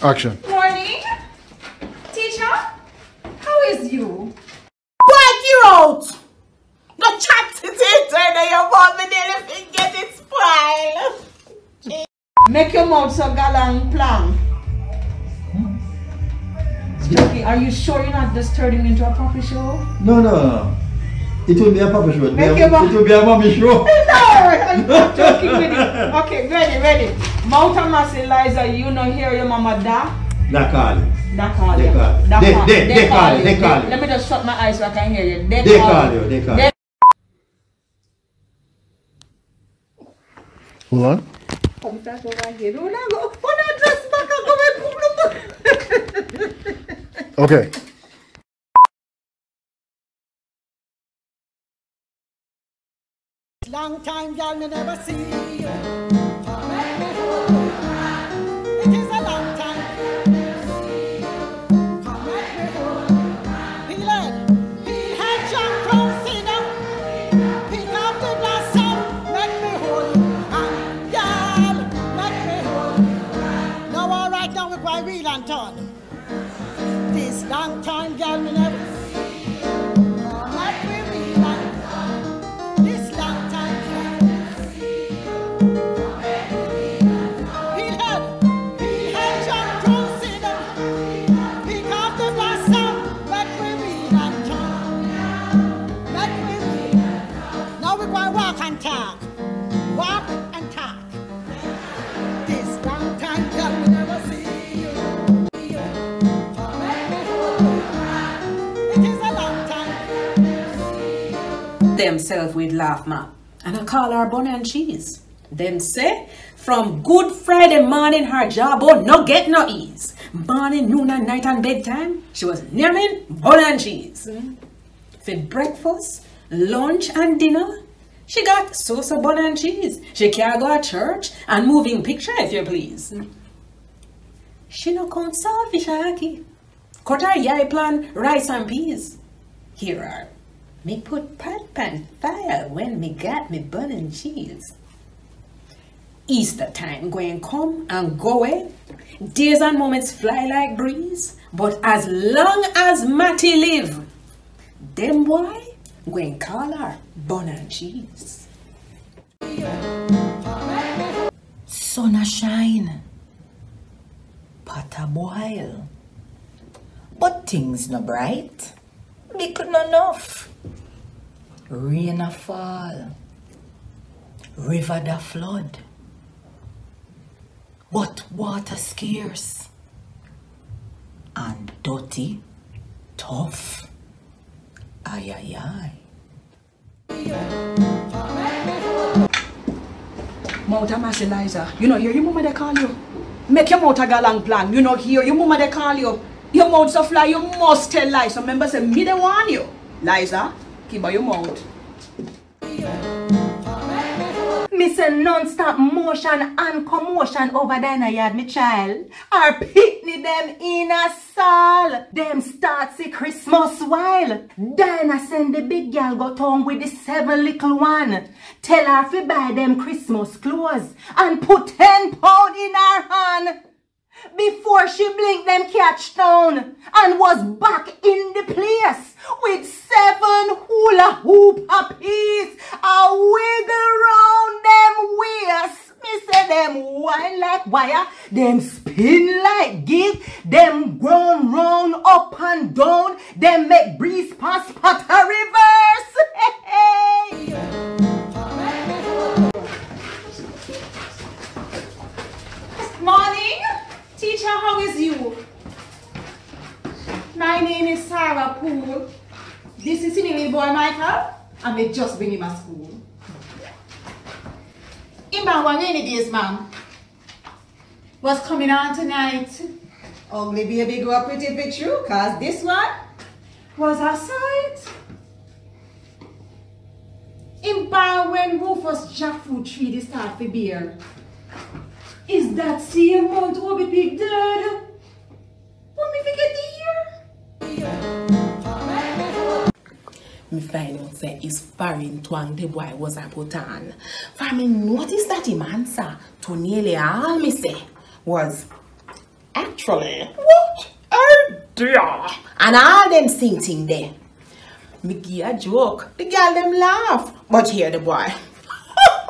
Action. Morning. Teacher, how is you? But you out! No chat to teacher and your mom and anything get it spoiled. Make your mouth so galang plan. Okay, are you sure you're not just turning into a puppy show? No. It will be a puppy show. It will be a mommy show. No, I'm not joking with it. Okay, ready. Mount a mass, Eliza, you know hear your mama da? Da call you. Da call you. They call you. Let me just shut my eyes so I can hear you. They call you. Hold on. Come back over here. Don't go. Put that dress back and go back. Okay. Long time, y'all me never see you. Come let me hold you. It is a long time. Come let me hold you. He had John Crow, see them. Pick up the blossom, let me hold you. And y'all, let me hold you. Now all right, now we're going real and turn. This long time, y'all me never see. Come let me real and turn. This long time, y'all me never see. He had John Crow, see them. Pick up the blossom, let me real and turn. Let me real. Now we're going to walk and talk. Walk and talk. This long time, y'all me never see you. Come let me hold you. It is a long time. Themself with laugh, ma. And I call her bun and cheese. Them say, from Good Friday morning her job oh no get no ease. Morning, noon and night and bedtime, she was namming bun and cheese. For breakfast, lunch and dinner, she got sauce bun and cheese. She can't go to church and moving picture if you please. She no come selfish aki. Cut her yai plan, rice and peas. Here are. Me put pot pan fire when me got me bun and cheese. Easter time going come and go away. Days and moments fly like breeze. But as long as Matty live, them boy going call her bun and cheese. Sun a shine, pot a boil, but things no bright. Me could not enough. Rain a fall, river da flood, but water scarce and dirty, tough. Ay ay ay. Mount a mass, Eliza. You know hear your mama they call you. Make your mouth a galang plan. You know hear your mama they call you. Your mouth so fly, you must tell lies. So remember say me they warn you. Liza, keep by your mouth. Me say non-stop motion and commotion over there in the yard, me child. Our picnic them in a stall. Them start see Christmas while. Dinah send the big girl go town with the 7 little one. Tell her to buy them Christmas clothes and put 10 pound in her hand. Before she blinked them catch down and was back in the place with 7 hula hoop apiece a wiggle round them waist. Me say them wind like wire, them spin like gig, them grown round up and down, them make breeze pass pot a reverse. Hey. Morning. Teacher, how is you? My name is Sarah Poole. This is Cindy boy Michael, and we just bring him to school. In my one rainy days, ma'am, was coming on tonight. Ugly baby grew up pretty bit true, cause this one was a sight. In bar when Rufus jackfruit tree they start for beer. Is that same month Obi Pig dead? What me forget the year? Me find out say his foreign twang the boy was a put on. For me notice that him answer to nearly all me say was actually naturally. What? Oh dear. And all them sing there. Me give a joke. The girl them laugh. But hear the boy.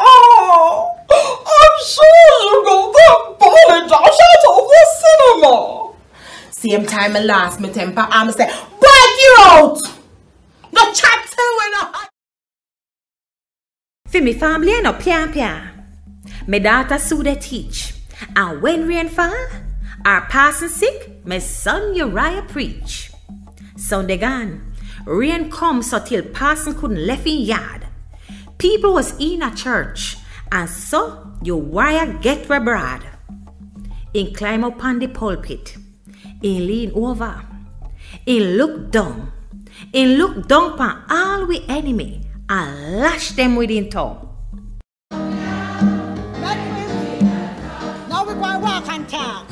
Oh, I'm sure you got that apologize out of the cinema. Same time I lost my temper, I'm say, break you out. No chat to when For me family no pian. My daughter Sue they teach. And when rain fall, our passing sick, my son Uriah preach. Sunday gone, rain come so till passing couldn't left in yard. People was in a church, and so Uriah get abroad. In climb up on the pulpit, in lean over, in look down upon all we enemy, and lash them within tongue. Now we're going to walk and talk.